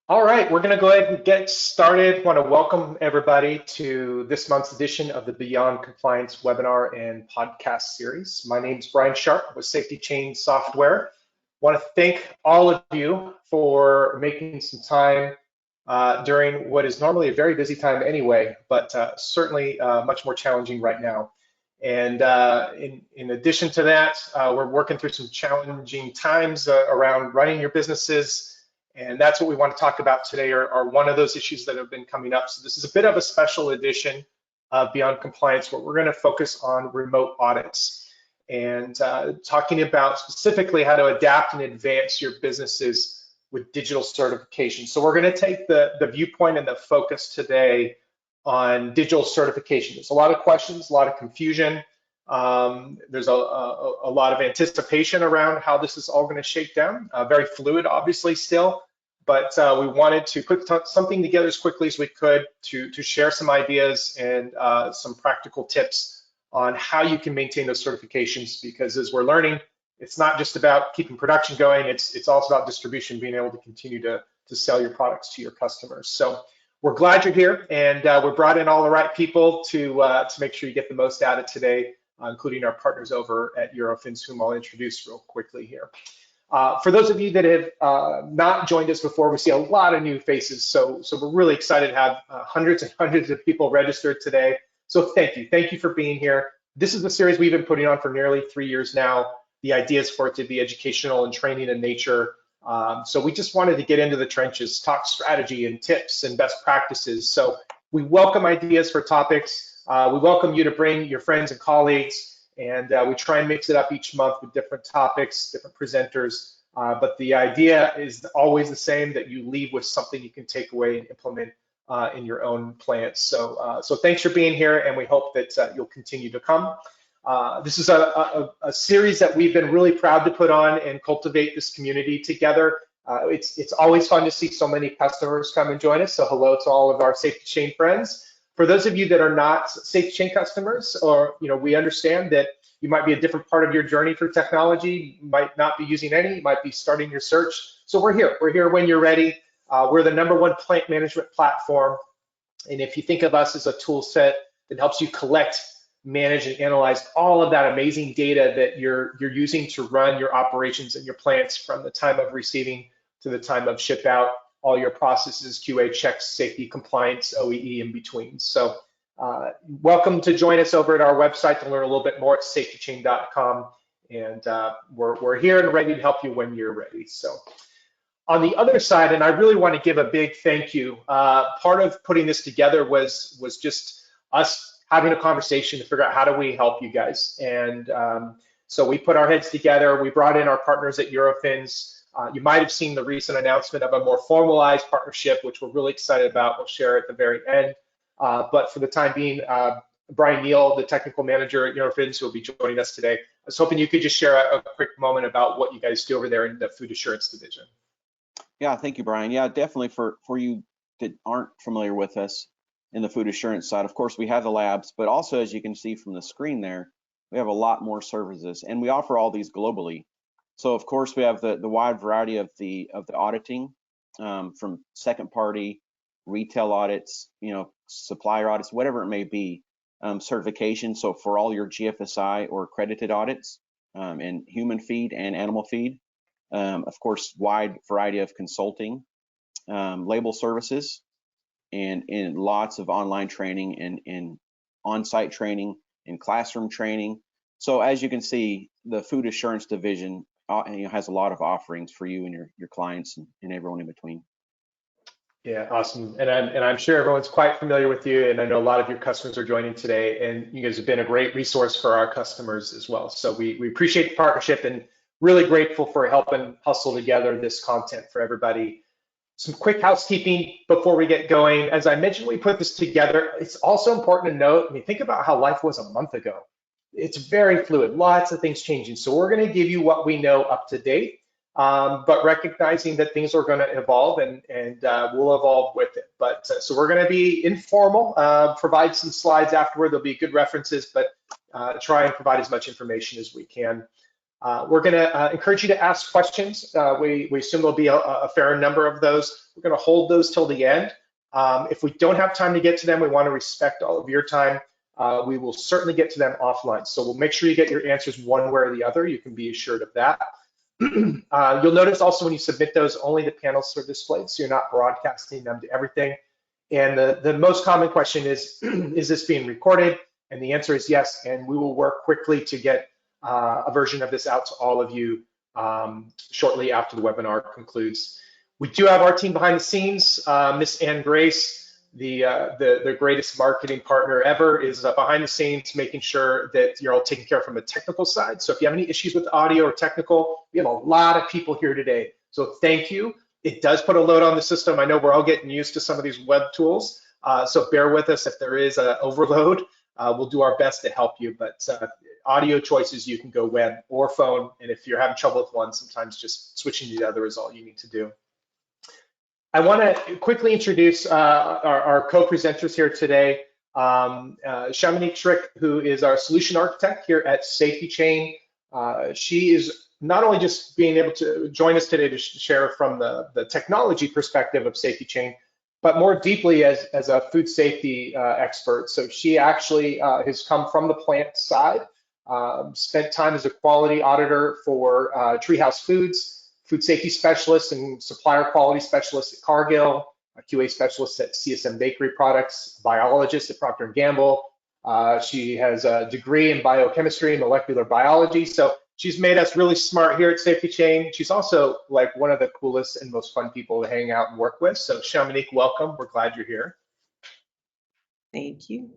All right, we're going to go ahead and get started. Want to welcome everybody to this month's edition of the Beyond Compliance webinar and podcast series. My name is Brian Sharp with SafetyChain Software. Want to thank all of you for making some time during what is normally a very busy time anyway, but certainly much more challenging right now. And in addition to that, we're working through some challenging times around running your businesses. And that's what we want to talk about today are one of those issues that have been coming up. So this is a bit of a special edition of Beyond Compliance where we're going to focus on remote audits and talking about specifically how to adapt and advance your businesses with digital certification. So we're going to take the viewpoint and the focus today on digital certification. There's a lot of questions, a lot of confusion. There's a lot of anticipation around how this is all going to shake down. Very fluid, obviously, still, but we wanted to put something together as quickly as we could to share some ideas and some practical tips on how you can maintain those certifications, because as we're learning, it's not just about keeping production going, it's also about distribution, being able to continue to sell your products to your customers. So we're glad you're here, and we brought in all the right people to make sure you get the most out of today, including our partners over at Eurofins, whom I'll introduce real quickly here. For those of you that have not joined us before, we see a lot of new faces, so we're really excited to have hundreds and hundreds of people registered today. So thank you for being here. This is a series we've been putting on for nearly 3 years now. The idea is for it to be educational and training in nature. So we just wanted to get into the trenches, talk strategy and tips and best practices. So we welcome ideas for topics. We welcome you to bring your friends and colleagues, and we try and mix it up each month with different topics, different presenters. But the idea is always the same, that you leave with something you can take away and implement in your own plants. So thanks for being here, and we hope that you'll continue to come. This is a series that we've been really proud to put on and cultivate this community together. It's always fun to see so many customers come and join us. So hello to all of our SafetyChain friends. For those of you that are not SafetyChain customers, or we understand that you might be a different part of your journey for technology, you might not be using any, you might be starting your search. So we're here. We're here when you're ready. We're the #1 plant management platform. And if you think of us as a tool set that helps you collect, manage, and analyze all of that amazing data that you're using to run your operations and your plants from the time of receiving to the time of ship out, all your processes, QA checks, safety, compliance, OEE, in between. So welcome to join us over at our website to learn a little bit more at SafetyChain.com. And we're here and ready to help you when you're ready. So on the other side, and I really want to give a big thank you, part of putting this together was just us having a conversation to figure out how do we help you guys. And so we put our heads together. We brought in our partners at Eurofins. You might have seen the recent announcement of a more formalized partnership, which we're really excited about. We'll share at the very end. But for the time being, Brian Neal, the technical manager at Eurofins, who will be joining us today. I was hoping you could just share a quick moment about what you guys do over there in the food assurance division. Yeah, thank you, Brian. Yeah, definitely for you that aren't familiar with us in the food assurance side, of course, we have the labs, but also, as you can see from the screen there, we have a lot more services, and we offer all these globally. So of course we have the wide variety of the auditing, from second party, retail audits, supplier audits, whatever it may be, certification. So for all your GFSI or accredited audits, in human feed and animal feed, of course, wide variety of consulting, label services, and in lots of online training and on-site training and classroom training. So as you can see, the food assurance division has a lot of offerings for you and your clients and everyone in between. Yeah, awesome. And I'm sure everyone's quite familiar with you, and I know a lot of your customers are joining today, and you guys have been a great resource for our customers as well. So we appreciate the partnership and really grateful for helping hustle together this content for everybody. Some quick housekeeping before we get going. As I mentioned, we put this together. It's also important to note, think about how life was a month ago. It's very fluid, lots of things changing. So we're going to give you what we know up to date, but recognizing that things are going to evolve, and we'll evolve with it. But so we're going to be informal, provide some slides afterward. There'll be good references, but try and provide as much information as we can. We're going to encourage you to ask questions. We assume there'll be a fair number of those. We're going to hold those till the end. If we don't have time to get to them, we want to respect all of your time. We will certainly get to them offline. So we'll make sure you get your answers one way or the other. You can be assured of that. You'll notice also when you submit those, only the panels are displayed, so you're not broadcasting them to everything. And the most common question is this being recorded? And the answer is yes, and we will work quickly to get a version of this out to all of you shortly after the webinar concludes. We do have our team behind the scenes. Miss Ann Grace, the greatest marketing partner ever, is behind the scenes making sure that you're all taken care of from a technical side. So if you have any issues with audio or technical, we have a lot of people here today. So thank you. It does put a load on the system. I know we're all getting used to some of these web tools. So bear with us if there is an overload. We'll do our best to help you, but audio choices, you can go web or phone. And if you're having trouble with one, sometimes just switching to the other is all you need to do. I want to quickly introduce our co-presenters here today. Shamanique Trick, who is our solution architect here at SafetyChain. She is not only just being able to join us today to share from the technology perspective of SafetyChain, but more deeply as a food safety expert. So she actually has come from the plant side, spent time as a quality auditor for Treehouse Foods, food safety specialist and supplier quality specialist at Cargill, a QA specialist at CSM Bakery Products, biologist at Procter & Gamble. She has a degree in biochemistry and molecular biology. So she's made us really smart here at SafetyChain. She's also like one of the coolest and most fun people to hang out and work with. So Shamanique, welcome. We're glad you're here. Thank you.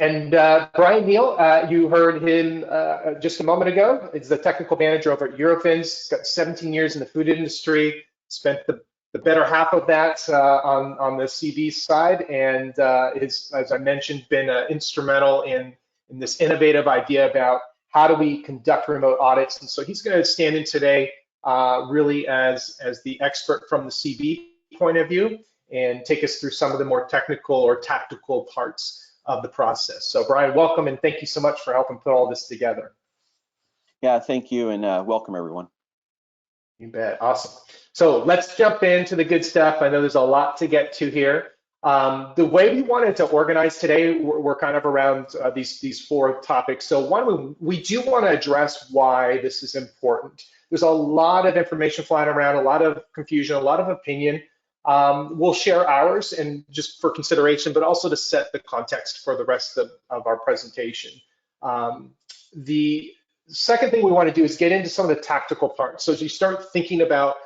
And Brian Neal, you heard him just a moment ago. He's the technical manager over at Eurofins. He's got 17 years in the food industry, spent the better half of that on the CV side, and has, as I mentioned, been instrumental in this innovative idea about how do we conduct remote audits. And so he's going to stand in today really as the expert from the CV point of view and take us through some of the more technical or tactical parts of the process. So Brian, welcome, and thank you so much for helping put all this together. Yeah, thank you, and welcome everyone. You bet. Awesome. So let's jump into the good stuff. I know there's a lot to get to here. The way we wanted to organize today, we're kind of around these four topics. So one, we do want to address why this is important. There's a lot of information flying around, a lot of confusion, a lot of opinion. We'll share ours and just for consideration, but also to set the context for the rest of our presentation. The second thing we want to do is get into some of the tactical parts. So as you start thinking about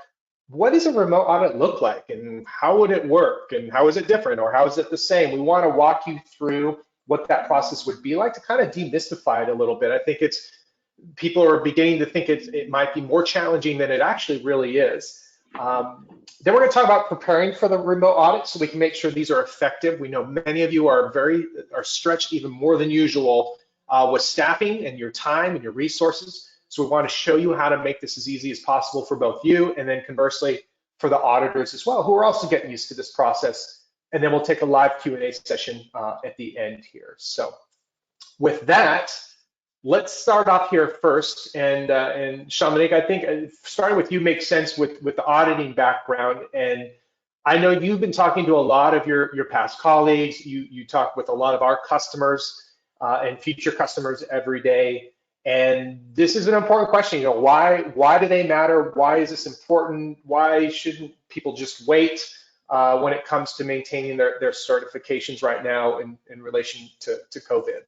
what does a remote audit look like and how would it work and how is it different or how is it the same, we want to walk you through what that process would be like to kind of demystify it a little bit. I think people are beginning to think it might be more challenging than it actually really is. Then we're going to talk about preparing for the remote audit so we can make sure these are effective. We know many of you are stretched even more than usual with staffing and your time and your resources. So we want to show you how to make this as easy as possible for both you and then conversely for the auditors as well, who are also getting used to this process. And then we'll take a live Q&A session at the end here. So with that, let's start off here first. And Shamanique, I think starting with you makes sense with the auditing background. And I know you've been talking to a lot of your past colleagues. You talk with a lot of our customers and future customers every day. And this is an important question. You know, why do they matter? Why is this important? Why shouldn't people just wait when it comes to maintaining their certifications right now in relation to COVID?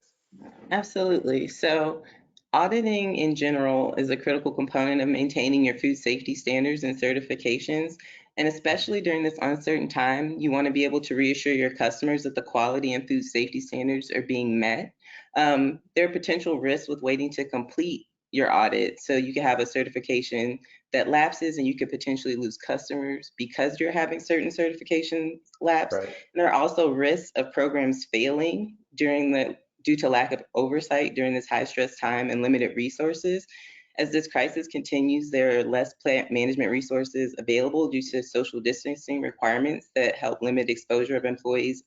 Absolutely. So auditing in general is a critical component of maintaining your food safety standards and certifications. And especially during this uncertain time, you want to be able to reassure your customers that the quality and food safety standards are being met. There are potential risks with waiting to complete your audit. So you can have a certification that lapses and you could potentially lose customers because you're having certain certification lapse. Right. And there are also risks of programs failing due to lack of oversight during this high stress time and limited resources. As this crisis continues, there are less plant management resources available due to social distancing requirements that help limit exposure of employees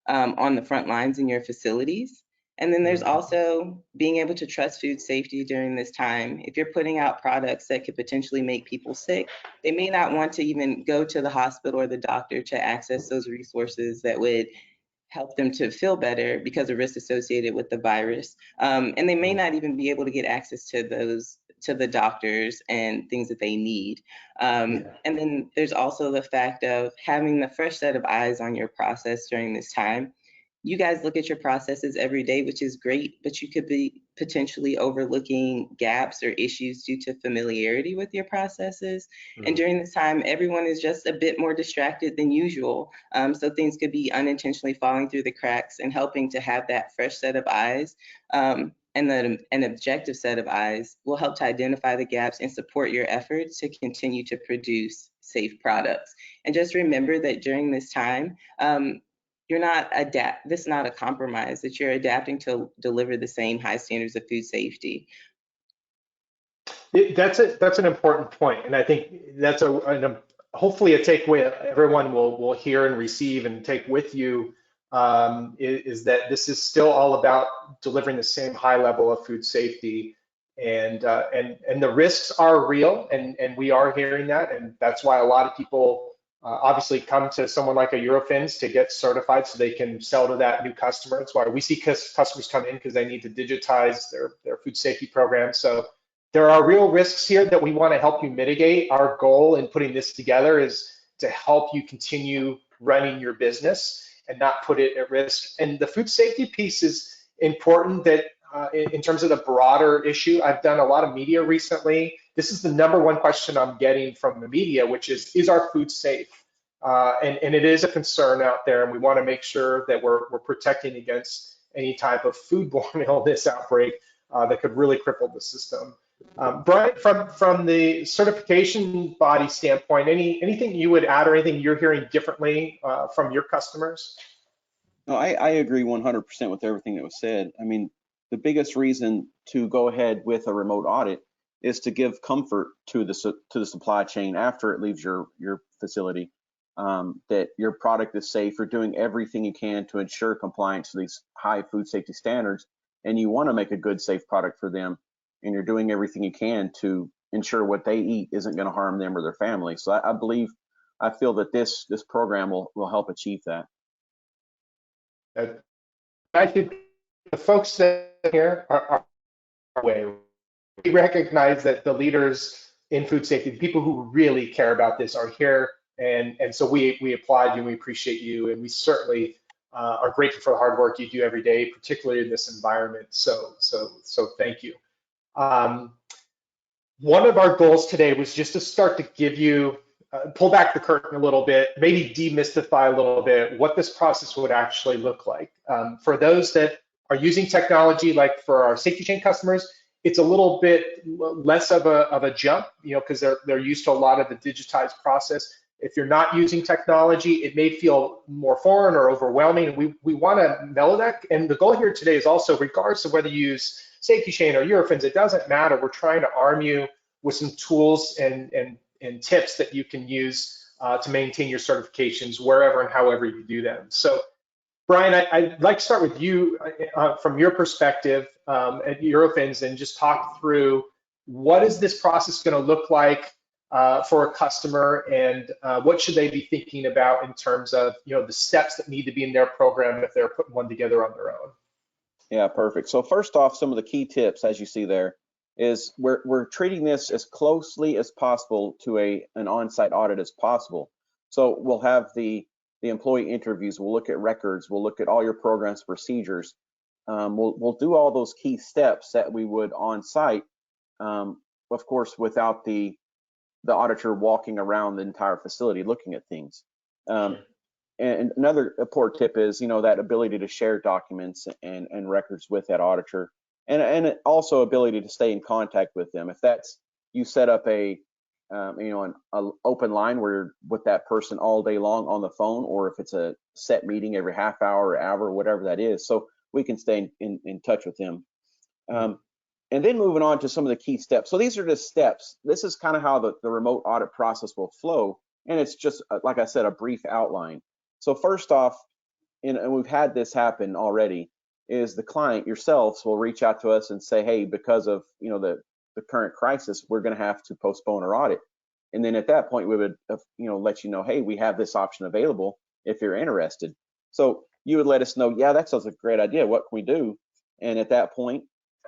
on the front lines in your facilities. And then there's also being able to trust food safety during this time. If you're putting out products that could potentially make people sick, they may not want to even go to the hospital or the doctor to access those resources that would help them to feel better because of risks associated with the virus. And they may not even be able to get access to the doctors and things that they need. And then there's also the fact of having the fresh set of eyes on your process during this time. You guys look at your processes every day, which is great, but you could be potentially overlooking gaps or issues due to familiarity with your processes. And during this time, everyone is just a bit more distracted than usual. So things could be unintentionally falling through the cracks, and helping to have that fresh set of eyes and an objective set of eyes will help to identify the gaps and support your efforts to continue to produce safe products. And just remember that during this time, this is not a compromise, that you're adapting to deliver the same high standards of food safety. That's an important point, and I think that's hopefully a takeaway that everyone will hear and receive and take with you, is that this is still all about delivering the same high level of food safety, and the risks are real, and we are hearing that, and that's why a lot of people obviously come to someone like a Eurofins to get certified so they can sell to that new customer. That's why we see customers come in, because they need to digitize their food safety program. So there are real risks here that we want to help you mitigate. Our goal in putting this together is to help you continue running your business and not put it at risk. And the food safety piece is important, that in terms of the broader issue. I've done a lot of media recently. This is the #1 question I'm getting from the media, which is our food safe? And it is a concern out there, and we want to make sure that we're protecting against any type of foodborne illness outbreak that could really cripple the system. Brian, from the certification body standpoint, anything you would add, or anything you're hearing differently from your customers? No, I agree 100% with everything that was said. I mean, the biggest reason to go ahead with a remote audit is to give comfort to the supply chain after it leaves your facility, that your product is safe. You're doing everything you can to ensure compliance to these high food safety standards, and you want to make a good, safe product for them, and you're doing everything you can to ensure what they eat isn't going to harm them or their family. So I feel that this program will help achieve that. I think the folks that are here are way. We recognize that the leaders in food safety, the people who really care about this, are here, and so we applaud you, and we appreciate you, and we certainly are grateful for the hard work you do every day, particularly in this environment. So thank you. One of our goals today was just to start to give you, pull back the curtain a little bit, maybe demystify a little bit what this process would actually look like. For those that are using technology, like for our SafetyChain customers, it's a little bit less of a jump, because they're used to a lot of the digitized process. If you're not using technology, it may feel more foreign or overwhelming. We want to mellow that. And the goal here today is also, regardless of whether you use SafetyChain or Eurofins, it doesn't matter. We're trying to arm you with some tools and tips that you can use to maintain your certifications wherever and however you do them. So, Brian, I'd like to start with you from your perspective at Eurofins, and just talk through what is this process going to look like for a customer, and what should they be thinking about in terms of the steps that need to be in their program if they're putting one together on their own. Yeah, perfect. So first off, some of the key tips, as you see there, is we're treating this as closely as possible to an on-site audit as possible. So we'll have the employee interviews, we'll look at records, we'll look at all your programs, procedures. We'll do all those key steps that we would on-site, of course, without the auditor walking around the entire facility looking at things. And another important tip is, that ability to share documents and records with that auditor, and also ability to stay in contact with them. If that's, you set up an open line where you're with that person all day long on the phone, or if it's a set meeting every half hour or hour, whatever that is, so we can stay in touch with them. And then moving on to some of the key steps. So these are just steps. This is kind of how the remote audit process will flow. And it's just, like I said, a brief outline. So first off, and we've had this happen already, is the client yourselves will reach out to us and say, hey, because of the current crisis, we're going to have to postpone our audit. And then at that point, we would let you know, hey, we have this option available if you're interested. So you would let us know, yeah, that sounds like a great idea. What can we do? And at that point,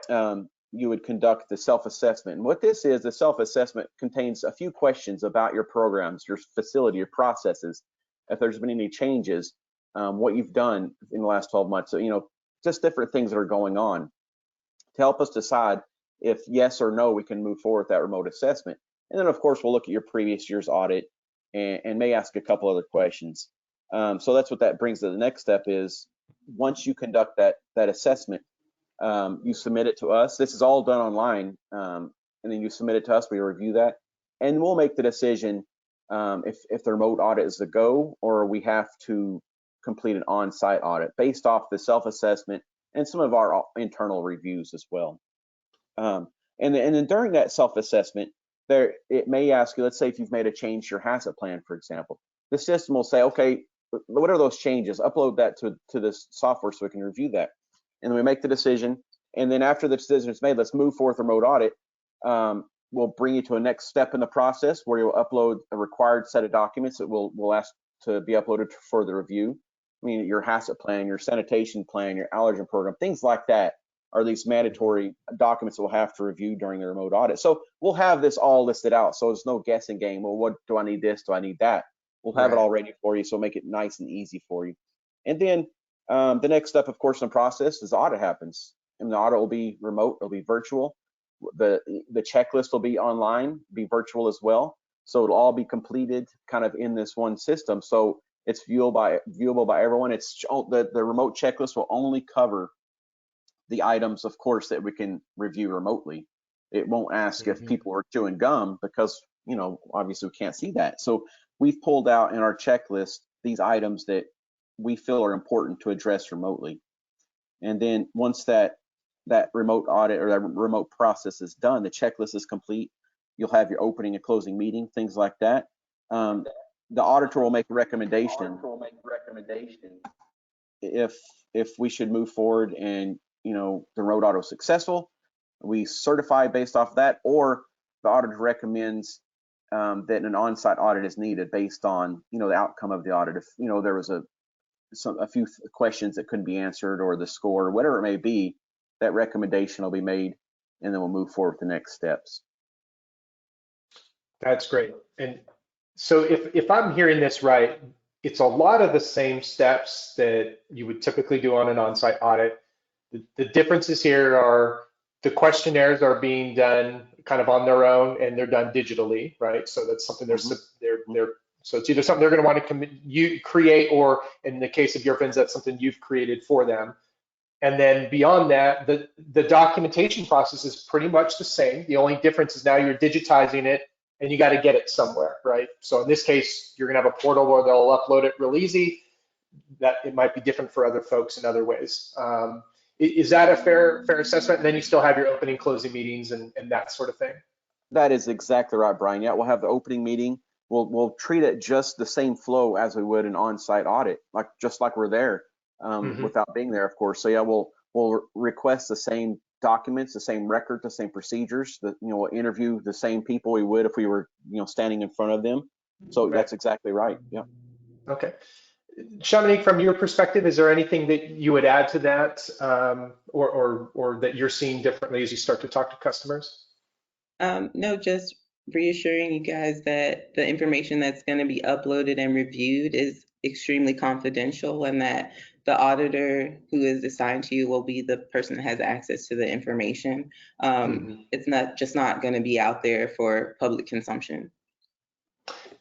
you would conduct the self-assessment. And what this is, the self-assessment contains a few questions about your programs, your facility, your processes, if there's been any changes, what you've done in the last 12 months. So, just different things that are going on to help us decide if yes or no we can move forward with that remote assessment. And then, of course, we'll look at your previous year's audit and may ask a couple other questions. So that's what that brings to the next step is once you conduct that assessment, you submit it to us. This is all done online, and then you submit it to us. We review that, and we'll make the decision if the remote audit is the go or we have to complete an on-site audit based off the self-assessment and some of our internal reviews as well. And then during that self-assessment, it may ask you, let's say if you've made a change to your HACCP plan, for example, the system will say, okay, what are those changes? Upload that to this software so we can review that. And then we make the decision. And then after the decision is made, let's move forward with remote audit. We'll bring you to a next step in the process where you'll upload a required set of documents that we'll ask to be uploaded for further review. I mean, your HACCP plan, your sanitation plan, your allergen program, things like that are these mandatory documents that we'll have to review during the remote audit. So we'll have this all listed out. So there's no guessing game. Well, what do I need this? Do I need that? We'll have it all ready for you. So make it nice and easy for you. And then the next step, of course, in the process is the audit happens. And the audit will be remote, it'll be virtual. The checklist will be online, be virtual as well. So it'll all be completed kind of in this one system. So it's viewable by everyone. It's the remote checklist will only cover the items, of course, that we can review remotely. It won't ask if people are chewing gum because, obviously we can't see that. So we've pulled out in our checklist these items that we feel are important to address remotely. And then once that remote audit or that remote process is done, the checklist is complete. You'll have your opening and closing meeting, things like that. The auditor will make a recommendation if we should move forward and the remote audit is successful. We certify based off that, or the auditor recommends that an on-site audit is needed based on the outcome of the audit. If there was a few questions that couldn't be answered or the score, whatever it may be, that recommendation will be made, and then we'll move forward with the next steps. That's great. And so if I'm hearing this right, it's a lot of the same steps that you would typically do on an on-site audit. The differences here are the questionnaires are being done kind of on their own, and they're done digitally, right? So that's something so it's either something they're going to want to create, or in the case of Eurofins, that's something you've created for them. And then beyond that, the documentation process is pretty much the same. The only difference is now you're digitizing it and you got to get it somewhere, right? So in this case, you're going to have a portal where they'll upload it real easy. That it might be different for other folks in other ways. Is that a fair assessment? And then you still have your opening, closing meetings and that sort of thing. That is exactly right, Brian. Yeah, we'll have the opening meeting. We'll treat it just the same flow as we would an on-site audit, just like we're there, without being there, of course. So yeah, we'll request the same documents, the same record, the same procedures. We'll interview the same people we would if we were standing in front of them. So that's exactly right. Yeah. Okay. Shamanique, from your perspective, is there anything that you would add to that, or that you're seeing differently as you start to talk to customers? No, just reassuring you guys that the information that's going to be uploaded and reviewed is extremely confidential, and that the auditor who is assigned to you will be the person that has access to the information. It's not going to be out there for public consumption.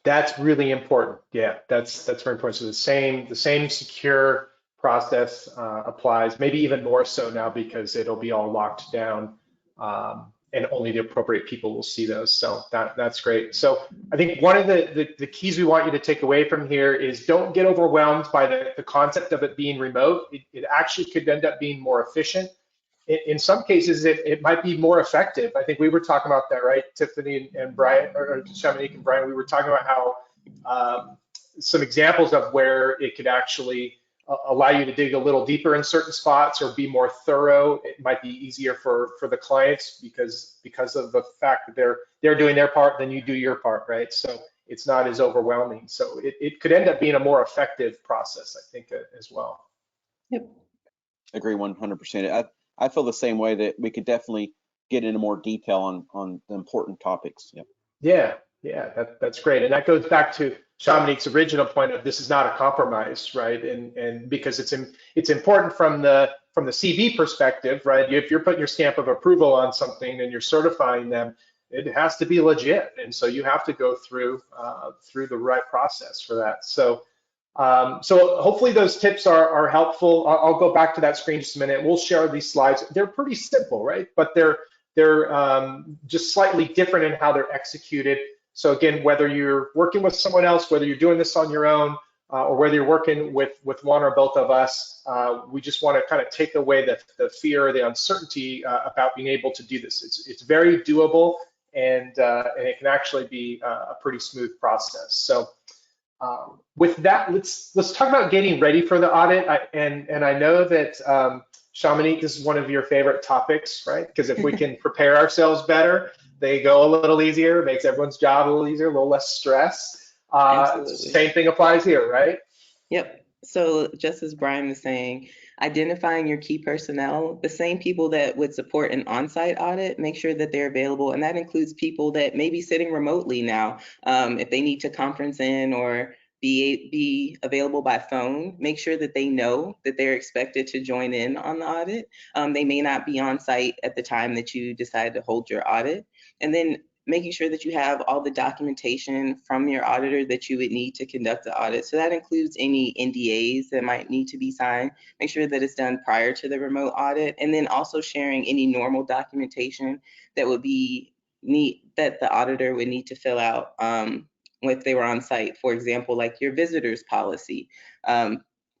That's really important. Yeah, that's very important. So the same secure process applies, maybe even more so now because it'll be all locked down, and only the appropriate people will see those. So that's great. So I think one of the keys we want you to take away from here is don't get overwhelmed by the concept of it being remote. It actually could end up being more efficient. In some cases, it might be more effective. I think we were talking about that, right, Tiffany and Brian, or Shamanique and Brian, we were talking about how some examples of where it could actually allow you to dig a little deeper in certain spots or be more thorough. It might be easier for the clients because of the fact that they're doing their part, then you do your part, right? So it's not as overwhelming. So it could end up being a more effective process, I think, as well. Yep. Agree 100%. I feel the same way, that we could definitely get into more detail on the important topics. Yep. Yeah, that's great. And that goes back to Dominique's original point of this is not a compromise, right? And because it's important from the CV perspective, right? If you're putting your stamp of approval on something and you're certifying them, it has to be legit, and so you have to go through the right process for that. So hopefully those tips are helpful. I'll go back to that screen just a minute. We'll share these slides. They're pretty simple, right? But they're just slightly different in how they're executed. So again, whether you're working with someone else, whether you're doing this on your own, or whether you're working with one or both of us, we just want to kind of take away the fear or the uncertainty about being able to do this. It's very doable, and it can actually be a pretty smooth process. So with that, let's talk about getting ready for the audit. And I know that Shamanique, this is one of your favorite topics, right? Because if we can prepare ourselves better, they go a little easier, makes everyone's job a little easier, a little less stress. Same thing applies here, right? Yep. So just as Brian was saying, identifying your key personnel, the same people that would support an on-site audit, make sure that they're available. And that includes people that may be sitting remotely now. If they need to conference in or be available by phone, make sure that they know that they're expected to join in on the audit. They may not be on site at the time that you decide to hold your audit. And then making sure that you have all the documentation from your auditor that you would need to conduct the audit. So that includes any NDAs that might need to be signed. Make sure that it's done prior to the remote audit, and then also sharing any normal documentation that would be that the auditor would need to fill out if they were on site. For example, like your visitors policy,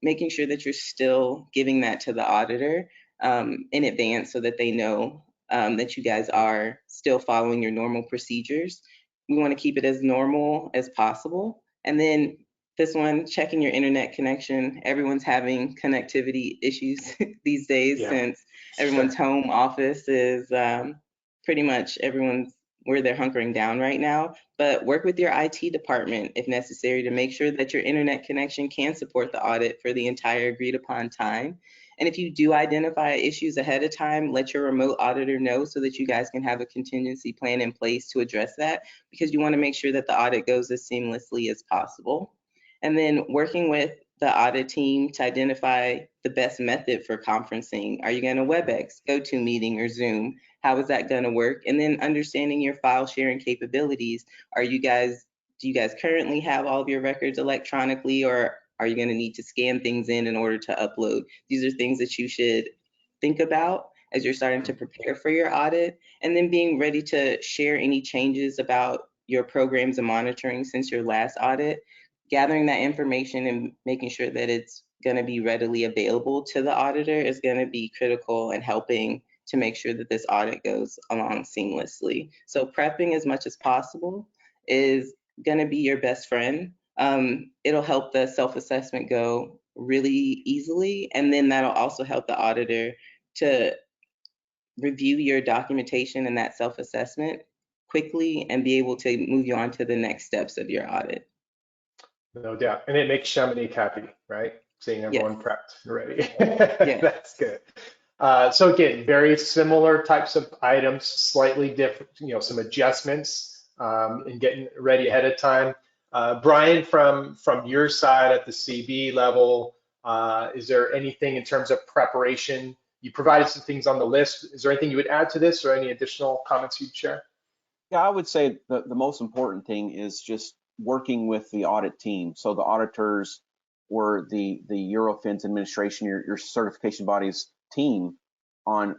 making sure that you're still giving that to the auditor in advance so that they know that you guys are still following your normal procedures. We want to keep it as normal as possible. And then this one, checking your internet connection. Everyone's having connectivity issues these days, since everyone's home office is pretty much everyone's where they're hunkering down right now. But work with your IT department if necessary to make sure that your internet connection can support the audit for the entire agreed upon time. And if you do identify issues ahead of time, let your remote auditor know so that you guys can have a contingency plan in place to address that, because you want to make sure that the audit goes as seamlessly as possible. And then working with the audit team to identify the best method for conferencing. Are you going to WebEx, GoToMeeting, or Zoom? How is that going to work? And then understanding your file sharing capabilities. Do you guys currently have all of your records electronically, or are you going to need to scan things in order to upload? These are things that you should think about as you're starting to prepare for your audit, and then being ready to share any changes about your programs and monitoring since your last audit. Gathering that information and making sure that it's going to be readily available to the auditor is going to be critical in helping to make sure that this audit goes along seamlessly. So prepping as much as possible is going to be your best friend. It'll help the self-assessment go really easily, and then that'll also help the auditor to review your documentation and that self-assessment quickly and be able to move you on to the next steps of your audit. No doubt. And it makes Shamanique happy, right? Seeing everyone prepped and ready. That's good. So again, very similar types of items, slightly different, some adjustments in getting ready ahead of time. Brian, from your side at the CB level, is there anything in terms of preparation? You provided some things on the list. Is there anything you would add to this, or any additional comments you'd share? Yeah, I would say the most important thing is just working with the audit team. So the auditors or the Eurofins administration, your certification body's team, on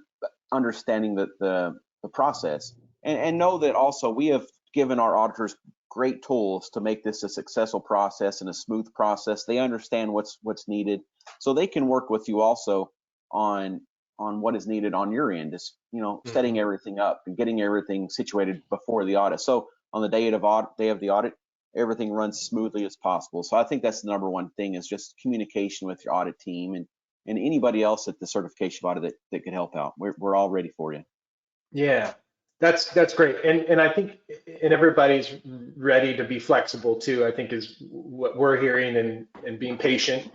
understanding the process, and know that also we have given our auditors great tools to make this a successful process and a smooth process. They understand what's needed, so they can work with you also on what is needed on your end, is setting everything up and getting everything situated before the audit. So on the day of the audit, everything runs smoothly as possible. So I think that's the number one thing, is just communication with your audit team and anybody else at the certification audit that could help out. We're all ready for you. Yeah, that's great. And I think and everybody's ready to be flexible too, I think is what we're hearing, and being patient.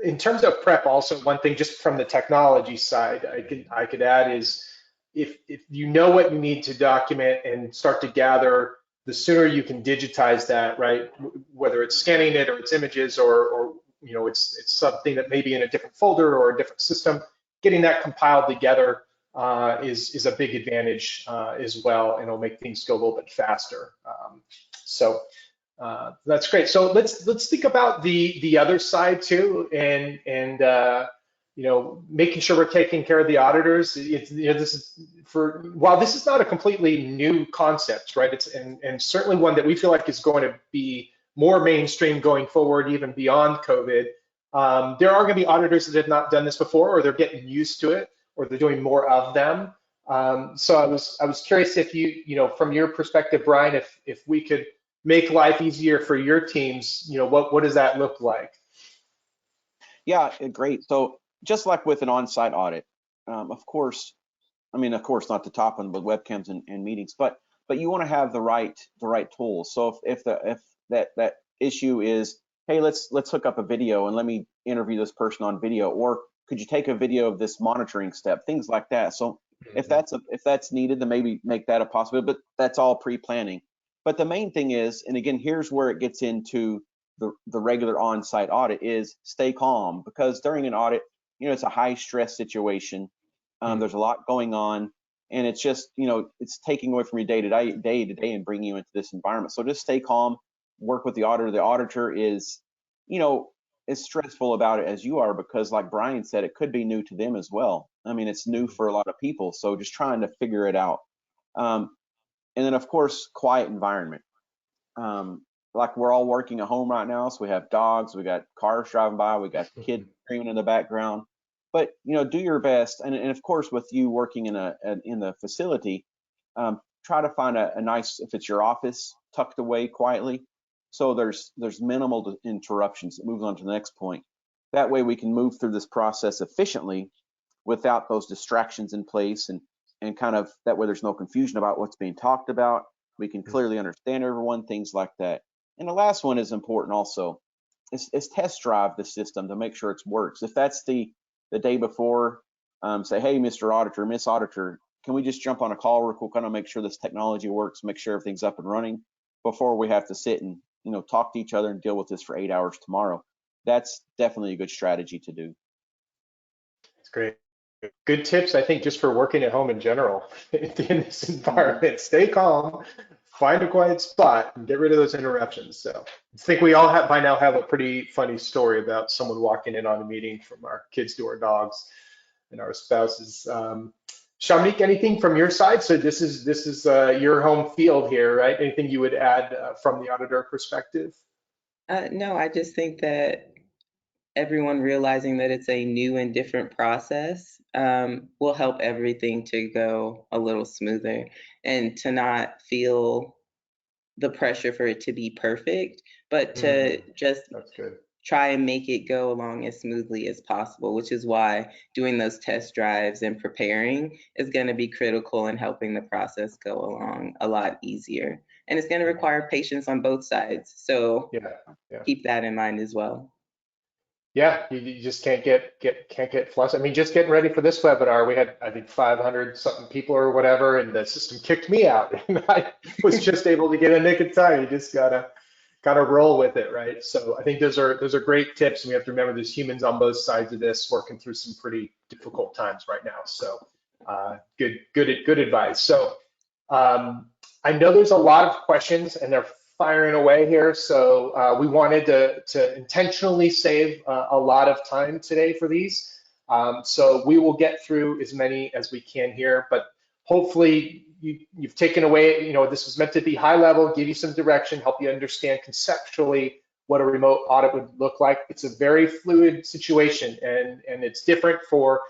In terms of prep, also one thing just from the technology side, I could add is if you know what you need to document and start to gather, the sooner you can digitize that, right? Whether it's scanning it or it's images or you know it's something that may be in a different folder or a different system, getting that compiled together is a big advantage as well, and it'll make things go a little bit faster. So that's great. So let's think about the other side too, and you know, making sure we're taking care of the auditors. You know, this is while this is not a completely new concept, right? It's and certainly one that we feel like is going to be more mainstream going forward, even beyond COVID. There are going to be auditors that have not done this before, or they're getting used to it, or they're doing more of them. So I was curious if you know, from your perspective, Brian, if we could make life easier for your teams, you know, what does that look like? Yeah, great. So just like with an on-site audit, of course, I mean, of course, not to top on with webcams and meetings, but you want to have the right tools. So if that issue is, hey, let's hook up a video and let me interview this person on video, or could you take a video of this monitoring step, things like that. So if that's needed, then maybe make that a possibility, but that's all pre-planning. But the main thing is, and again, here's where it gets into the regular on-site audit, is stay calm, because during an audit, you know, it's a high stress situation. There's a lot going on, and it's just, you know, it's taking away from your day to day and bringing you into this environment. So just stay calm, work with the auditor. The auditor is, you know, as stressful about it as you are, because like Brian said, it could be new to them as well. I mean, it's new for a lot of people. So just trying to figure it out. And then of course, quiet environment. Like we're all working at home right now, so we have dogs, we got cars driving by, we got kids screaming in the background. But you know, do your best, and of course, with you working in the facility, try to find a nice, if it's your office, tucked away quietly, so there's minimal interruptions. It moves on to the next point. That way, we can move through this process efficiently without those distractions in place, and kind of that way there's no confusion about what's being talked about. We can clearly understand everyone, things like that. And the last one is important also, is test drive the system to make sure it works. If that's the day before, say, hey, Mr. Auditor, Miss Auditor, can we just jump on a call real quick, kind of make sure this technology works, make sure everything's up and running before we have to sit and, you know, talk to each other and deal with this for 8 hours tomorrow. That's definitely a good strategy to do. That's great. Good tips, I think, just for working at home in general in this environment. Stay calm, find a quiet spot, and get rid of those interruptions. So I think we all by now have a pretty funny story about someone walking in on a meeting, from our kids to our dogs and our spouses. Shamik, anything from your side? So this is your home field here, right? Anything you would add from the auditor perspective? No, I just think that everyone realizing that it's a new and different process will help everything to go a little smoother, and to not feel the pressure for it to be perfect, but to just try and make it go along as smoothly as possible, which is why doing those test drives and preparing is going to be critical in helping the process go along a lot easier. And it's going to require patience on both sides. So keep that in mind as well. Yeah, you just can't get flustered. I mean, just getting ready for this webinar, we had, I think, 500 something people or whatever, and the system kicked me out, and I was just able to get a nick of time. You just gotta roll with it, right? So I think those are great tips, and we have to remember there's humans on both sides of this working through some pretty difficult times right now. So good advice. So I know there's a lot of questions, and they're firing away here. So we wanted to intentionally save a lot of time today for these. So we will get through as many as we can here, but hopefully you've taken away, you know, this was meant to be high level, give you some direction, help you understand conceptually what a remote audit would look like. It's a very fluid situation, and it's different for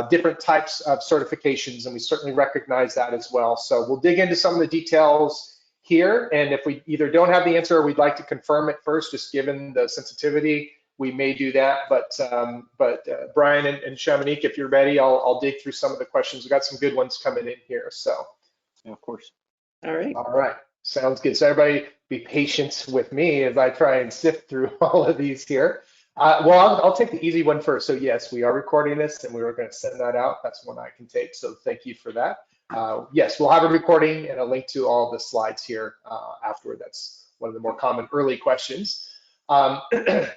different types of certifications, and we certainly recognize that as well. So we'll dig into some of the details here, and if we either don't have the answer or we'd like to confirm it first, just given the sensitivity, we may do that. But Brian and Shamanique, if you're ready, I'll dig through some of the questions. We've got some good ones coming in here. So, Yeah, of course. All right. All right, sounds good. So everybody be patient with me as I try and sift through all of these here. Well, I'll take the easy one first. So yes, we are recording this and we were going to send that out. That's one I can take. So thank you for that. Yes, we'll have a recording and a link to all the slides here afterward. That's one of the more common early questions. The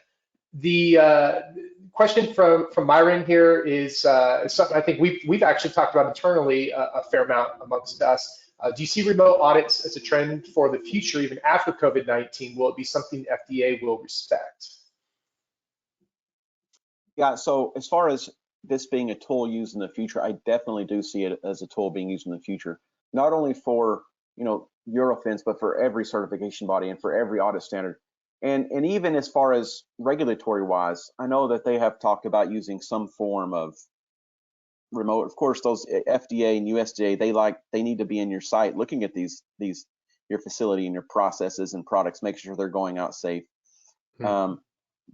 question from Myron here is something I think we've actually talked about internally a fair amount amongst us. Do you see remote audits as a trend for the future, even after COVID-19? Will it be something FDA will respect? Yeah, so as far as this being a tool used in the future, I definitely do see it as a tool being used in the future, not only for, you know, Eurofins, but for every certification body and for every audit standard. And even as far as regulatory wise, I know that they have talked about using some form of remote. Of course, those FDA and USDA, they need to be in your site looking at these your facility and your processes and products, make sure they're going out safe.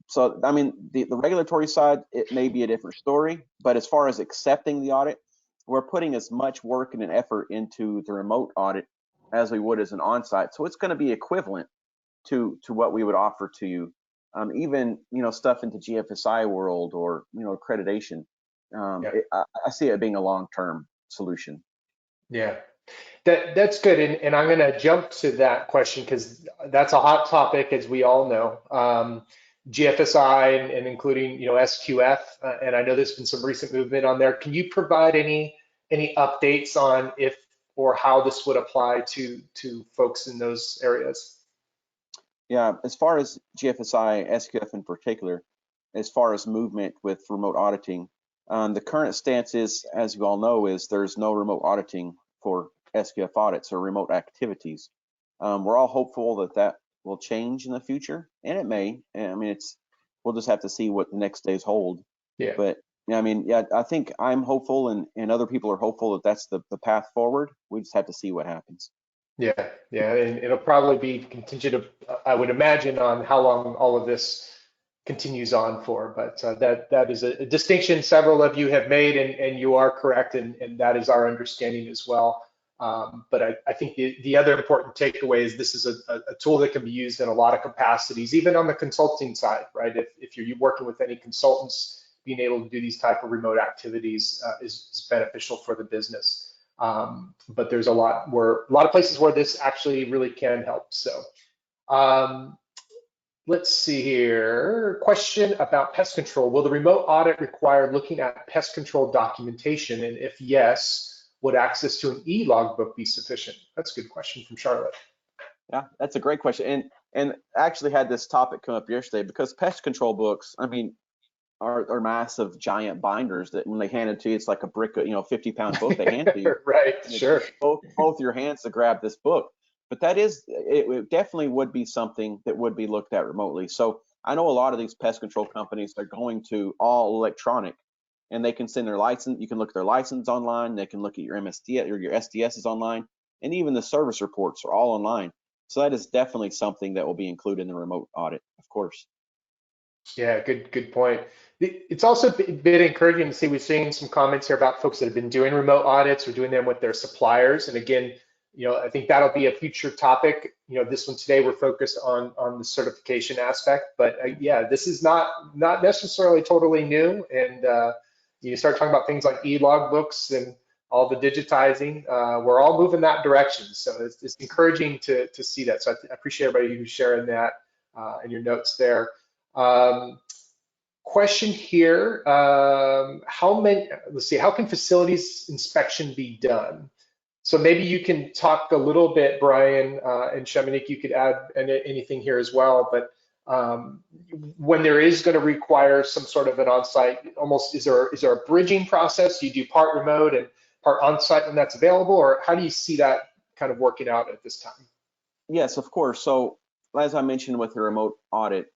So, I mean, the regulatory side, it may be a different story, but as far as accepting the audit, we're putting as much work and an effort into the remote audit as we would as an on-site. So it's going to be equivalent to what we would offer to you. Even, you know, stuff into GFSI world or, you know, accreditation. I see it being a long-term solution. Yeah, that's good. And I'm going to jump to that question because that's a hot topic, as we all know. GFSI and including, you know, SQF, and I know there's been some recent movement on there. Can you provide any updates on if or how this would apply to folks in those areas? Yeah, as far as GFSI, SQF in particular, as far as movement with remote auditing, the current stance is, as you all know, is there's no remote auditing for SQF audits or remote activities. We're all hopeful that that will change in the future, and it may. I mean, we'll just have to see what the next days hold. Yeah. But I mean, yeah, I think I'm hopeful, and other people are hopeful that that's the path forward. We just have to see what happens. Yeah, and it'll probably be contingent of, I would imagine, on how long all of this continues on for. But that is a distinction several of you have made, and you are correct, and that is our understanding as well. But I think the other important takeaway is this is a tool that can be used in a lot of capacities, even on the consulting side, right? If you're working with any consultants, being able to do these type of remote activities is beneficial for the business. But there's a lot of places where this actually really can help. So let's see here. Question about pest control. Will the remote audit require looking at pest control documentation? And if yes, would access to an e-logbook be sufficient? That's a good question from Charlotte. Yeah, that's a great question. And actually had this topic come up yesterday because pest control books, I mean, are massive giant binders that when they hand it to you, it's like a brick, you know, 50-pound book they hand to you. Right, sure. Both your hands to grab this book. But it definitely would be something that would be looked at remotely. So I know a lot of these pest control companies are going to all electronic, and they can send their license. You can look at their license online. They can look at your MSD or your SDSs online, and even the service reports are all online. So that is definitely something that will be included in the remote audit, of course. Yeah, good point. It's also been encouraging to see, we've seen some comments here about folks that have been doing remote audits or doing them with their suppliers. And again, you know, I think that'll be a future topic. You know, this one today we're focused on the certification aspect, but yeah, this is not necessarily totally new. And you start talking about things like e-log books and all the digitizing, we're all moving that direction. So it's encouraging to see that. So I appreciate everybody who's sharing that and your notes there. Question here, how can facilities inspection be done? So maybe you can talk a little bit, Brian, and Shamanique, you could add anything here as well, but when there is going to require some sort of an on-site, almost, is there a bridging process? You do part remote and part on-site when that's available, or how do you see that kind of working out at this time? Yes, of course. So as I mentioned with the remote audit,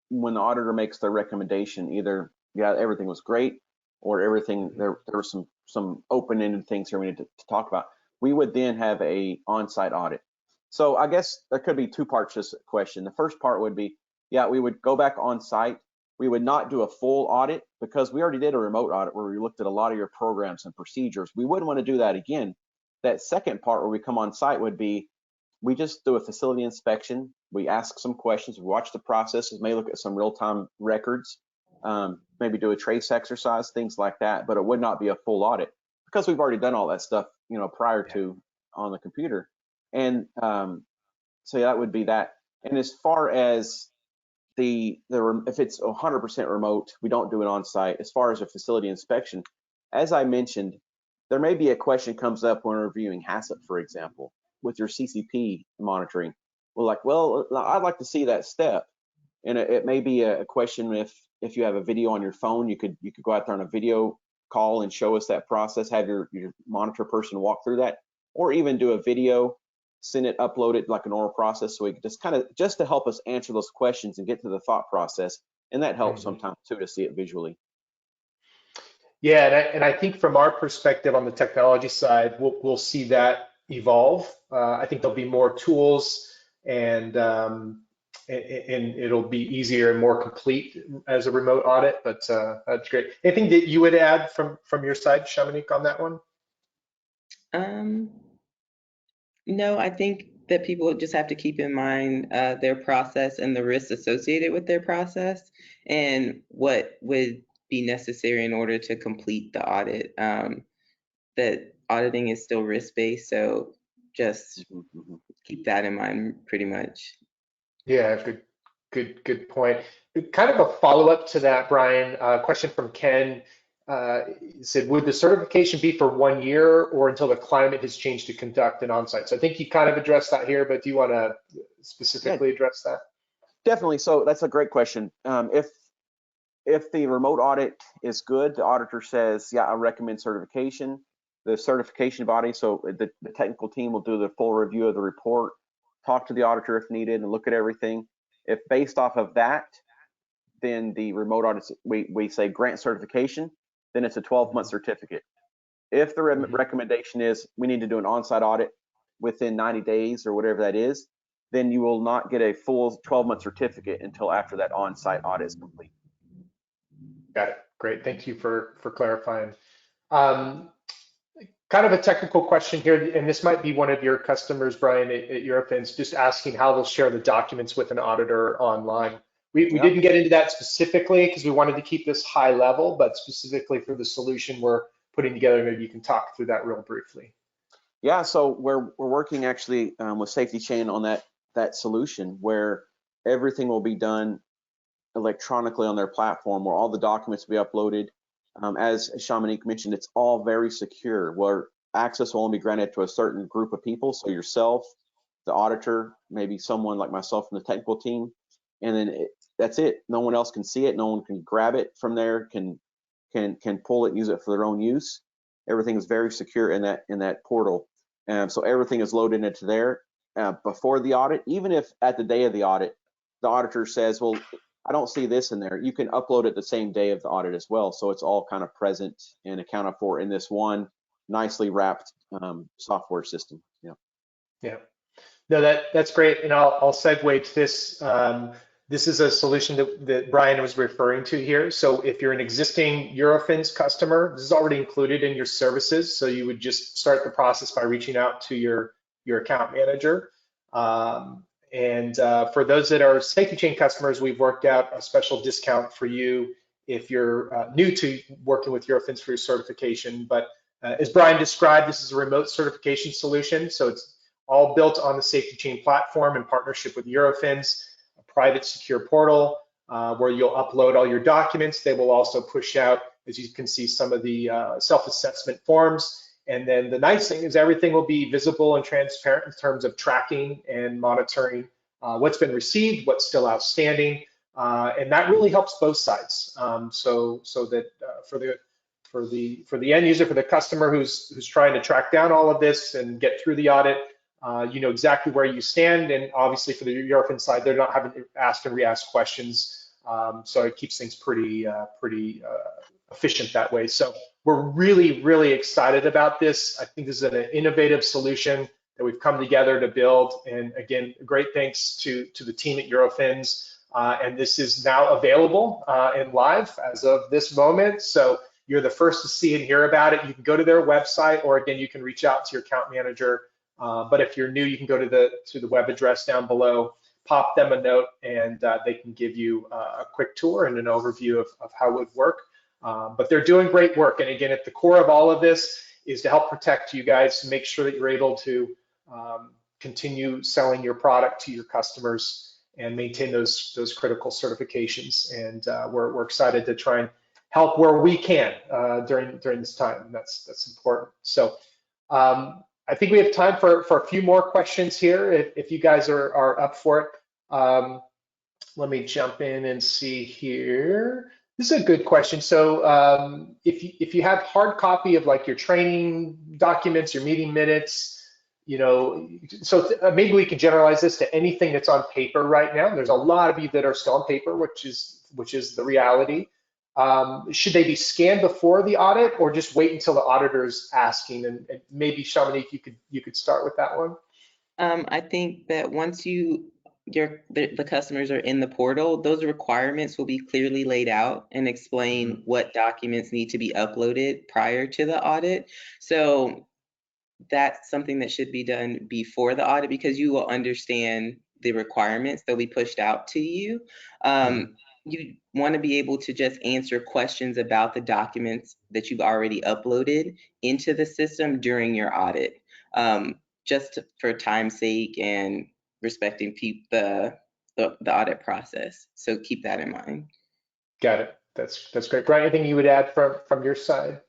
when the auditor makes their recommendation, either, yeah, everything was great, or everything, there were some open-ended things here we need to talk about, we would then have a on-site audit. So I guess there could be two parts to this question. The first part would be, yeah, we would go back on site. We would not do a full audit because we already did a remote audit where we looked at a lot of your programs and procedures. We wouldn't want to do that again. That second part where we come on site would be, we just do a facility inspection. We ask some questions, we watch the processes, may look at some real-time records, maybe do a trace exercise, things like that, but it would not be a full audit because we've already done all that stuff, prior to on the computer. And so that would be that. And as far as if it's 100% remote, we don't do it on site. As far as a facility inspection, as I mentioned, there may be a question comes up when reviewing HACCP, for example, with your CCP monitoring. We're like, well, I'd like to see that step. And it may be a question if you have a video on your phone, you could go out there on a video call and show us that process, have your monitor person walk through that, or even do a video, send it, upload it like a normal process, so we can just to help us answer those questions and get to the thought process. And that helps sometimes too, to see it visually. Yeah, and I think from our perspective on the technology side, we'll see that evolve. I think there'll be more tools, and it'll be easier and more complete as a remote audit. But that's great. Anything that you would add from your side, Shamanique, on that one? No, I think that people just have to keep in mind their process and the risks associated with their process and what would be necessary in order to complete the audit. That auditing is still risk-based, so just keep that in mind pretty much. Yeah, good point. Kind of a follow-up to that, Brian, question from Ken. He said, would the certification be for 1 year or until the climate has changed to conduct an on-site? So I think you kind of addressed that here, but do you want to specifically address that? Definitely. So that's a great question. If the remote audit is good, the auditor says, yeah, I recommend certification. The certification body, so the technical team will do the full review of the report, talk to the auditor if needed, and look at everything. If based off of that, then the remote audits, we say grant certification, then it's a 12-month certificate. If the recommendation is we need to do an on-site audit within 90 days or whatever that is, then you will not get a full 12-month certificate until after that on-site audit is complete. Got it. Great. Thank you for clarifying. Kind of a technical question here, and this might be one of your customers, Brian, at Eurofins, just asking how they'll share the documents with an auditor online. We didn't get into that specifically because we wanted to keep this high level, but specifically for the solution we're putting together, maybe you can talk through that real briefly. Yeah, so we're working actually with SafetyChain on that solution where everything will be done electronically on their platform, where all the documents will be uploaded. As Shamanique mentioned, it's all very secure, where access will only be granted to a certain group of people. So yourself, the auditor, maybe someone like myself from the technical team, and then that's it. No one else can see it. No one can grab it from there, can pull it, use it for their own use. Everything is very secure in that portal. So everything is loaded into there before the audit. Even if at the day of the audit, the auditor says, well, I don't see this in there, you can upload it the same day of the audit as well. So it's all kind of present and accounted for in this one nicely wrapped software system. Yeah. No, that's great. And I'll segue to this. This is a solution that Brian was referring to here. So if you're an existing Eurofins customer, this is already included in your services. So you would just start the process by reaching out to your account manager. For those that are SafetyChain customers, we've worked out a special discount for you if you're new to working with Eurofins for your certification. But as Brian described, this is a remote certification solution. So it's all built on the SafetyChain platform in partnership with Eurofins, a private secure portal where you'll upload all your documents. They will also push out, as you can see, some of the self-assessment forms. And then the nice thing is everything will be visible and transparent in terms of tracking and monitoring what's been received, what's still outstanding, and that really helps both sides. So that for the end user, for the customer who's trying to track down all of this and get through the audit, you know exactly where you stand. And obviously for the Eurofins side, they're not having to ask and re-ask questions, so it keeps things pretty efficient that way. So we're really excited about this. I think this is an innovative solution. we've come together to build. And again, great thanks to the team at Eurofins. And this is now available and live as of this moment. So you're the first to see and hear about it. You can go to their website, or again, you can reach out to your account manager. But if you're new, you can go to the web address down below, pop them a note, and they can give you a quick tour and an overview of how it would work. But they're doing great work. And again, at the core of all of this is to help protect you guys, to make sure that you're able to continue selling your product to your customers and maintain those critical certifications. And we're excited to try and help where we can during this time. And that's important. So I think we have time for a few more questions here, if you guys are up for it. Let me jump in and see here. This is a good question. So if you have hard copy of like your training documents, your meeting minutes, so maybe we can generalize this to anything that's on paper right now. There's a lot of you that are still on paper, which is the reality. Should they be scanned before the audit, or just wait until the auditor's asking? And maybe Shamanique, you could start with that one. I think that once the customers are in the portal, those requirements will be clearly laid out and explain what documents need to be uploaded prior to the audit. So that's something that should be done before the audit, because you will understand the requirements. They'll be pushed out to you. You want to be able to just answer questions about the documents that you've already uploaded into the system during your audit, just for time's sake and respecting the audit process. So keep that in mind. Got it. That's great. Brian, anything you would add from your side?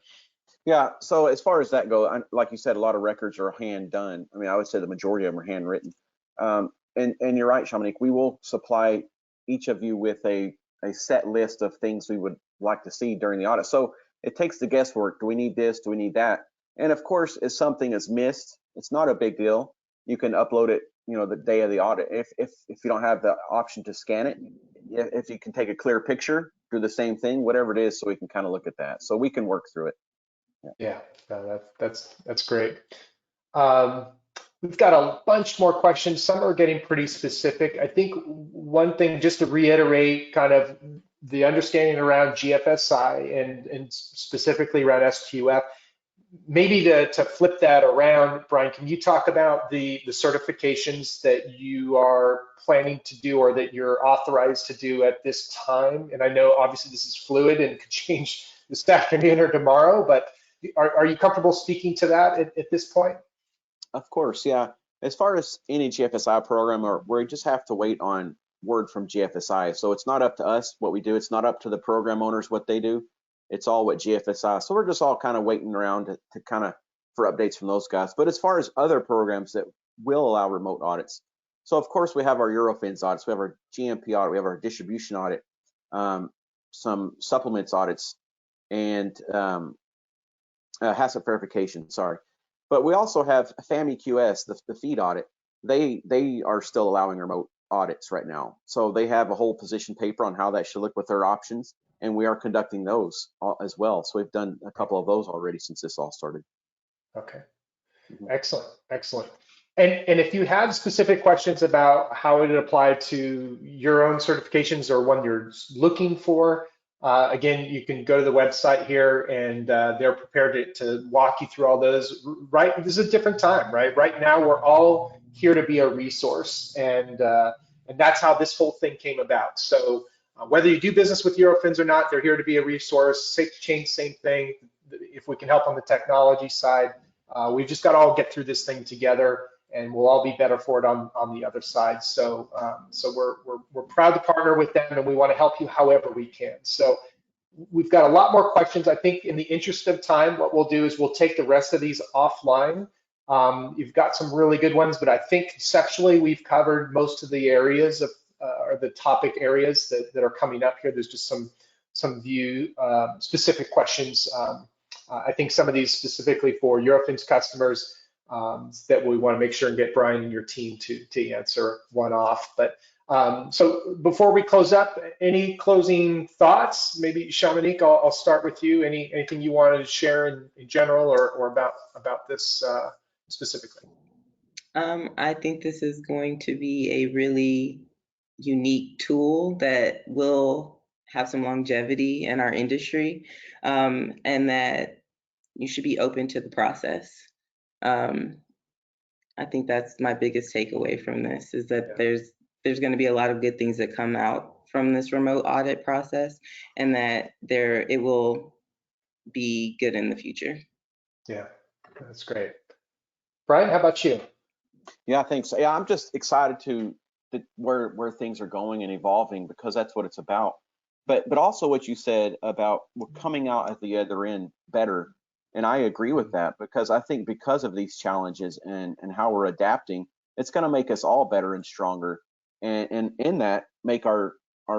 Yeah, so as far as that goes, like you said, a lot of records are hand done. I mean, I would say the majority of them are handwritten. And you're right, Shamanique, we will supply each of you with a set list of things we would like to see during the audit. So it takes the guesswork. Do we need this? Do we need that? And of course, if something is missed, it's not a big deal. You can upload it, the day of the audit. If you don't have the option to scan it, if you can take a clear picture, do the same thing, whatever it is, so we can kind of look at that. So we can work through it. Yeah, that's great. We've got a bunch more questions. Some are getting pretty specific. I think one thing, just to reiterate kind of the understanding around GFSI and specifically around SQF, maybe to flip that around, Brian, can you talk about the certifications that you are planning to do or that you're authorized to do at this time? And I know obviously this is fluid and could change this afternoon or tomorrow, but are you comfortable speaking to that at this point? Of course, yeah. As far as any GFSI program, we just have to wait on word from GFSI. So it's not up to us what we do. It's not up to the program owners what they do. It's all what GFSI. So we're just all kind of waiting around to kind of for updates from those guys. But as far as other programs that will allow remote audits, so of course we have our Eurofins audits, we have our GMP audit, we have our distribution audit, some supplements audits, and HACCP verification. Sorry. But we also have FAMI-QS, the feed audit. They are still allowing remote audits right now. So they have a whole position paper on how that should look with their options, and we are conducting those as well. So we've done a couple of those already since this all started. Okay, excellent. And if you have specific questions about how it would apply to your own certifications or one you're looking for, again, you can go to the website here, and they're prepared to walk you through all those. Right, this is a different time, right? Right now, we're all here to be a resource, and that's how this whole thing came about. So whether you do business with Eurofins or not, they're here to be a resource. SafetyChain, same thing. If we can help on the technology side, we've just got to all get through this thing together, and we'll all be better for it on the other side. So we're proud to partner with them, and we want to help you however we can. So we've got a lot more questions. I think in the interest of time, what we'll do is we'll take the rest of these offline. You've got some really good ones, but I think conceptually we've covered most of the areas of or the topic areas that are coming up here. There's just some view specific questions. I think some of these specifically for Eurofins customers that we want to make sure and get Brian and your team to answer one off. But so before we close up, any closing thoughts? Maybe Shamanique, I'll start with you. Anything you wanted to share in general or about this specifically? I think this is going to be a really unique tool that will have some longevity in our industry, and that you should be open to the process. I think that's my biggest takeaway from this, is that there's going to be a lot of good things that come out from this remote audit process, and that it will be good in the future. Yeah, that's great. Brian, how about you? Yeah, thanks. Yeah, I'm just excited where things are going and evolving, because that's what it's about. But also what you said about we're coming out at the other end better, and I agree with that, because I think because of these challenges and how we're adapting, it's going to make us all better and stronger, and in that make our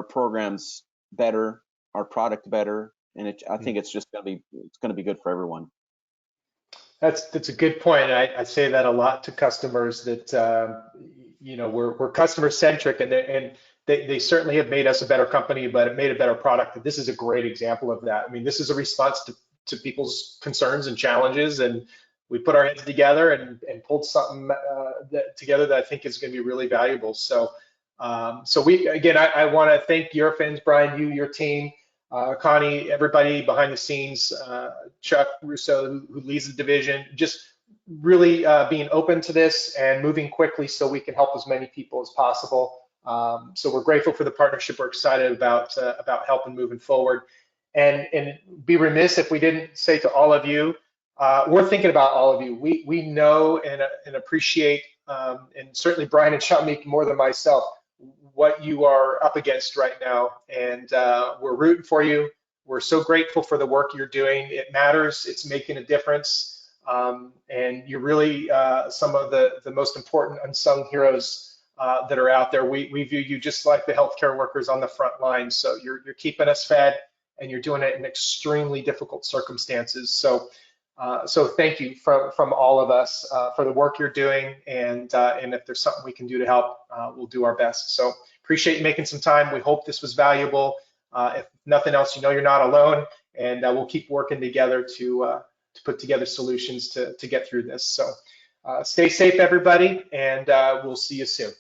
programs better, our product better, and I think it's going to be good for everyone. That's a good point. I say that a lot to customers, that you know, we're customer centric, and they certainly have made us a better company, but it made a better product. And this is a great example of that. I mean, this is a response to people's concerns and challenges, and we put our heads together and pulled something together that I think is going to be really valuable. So I want to thank Eurofins, Brian, you, your team. Connie, everybody behind the scenes, Chuck Russo, who leads the division, just really being open to this and moving quickly so we can help as many people as possible. So we're grateful for the partnership. We're excited about helping moving forward, and be remiss if we didn't say to all of you, we're thinking about all of you. We know and appreciate, and certainly Brian and Shamik more than myself, what you are up against right now, and we're rooting for you. We're so grateful for the work you're doing. It matters. It's making a difference, and you're really some of the most important unsung heroes that are out there. We view you just like the healthcare workers on the front line. So you're keeping us fed, and you're doing it in extremely difficult circumstances. So thank you from all of us for the work you're doing, and if there's something we can do to help, we'll do our best. So appreciate you making some time. We hope this was valuable. If nothing else, you know you're not alone, and we'll keep working together to put together solutions to get through this. So stay safe, everybody, and we'll see you soon.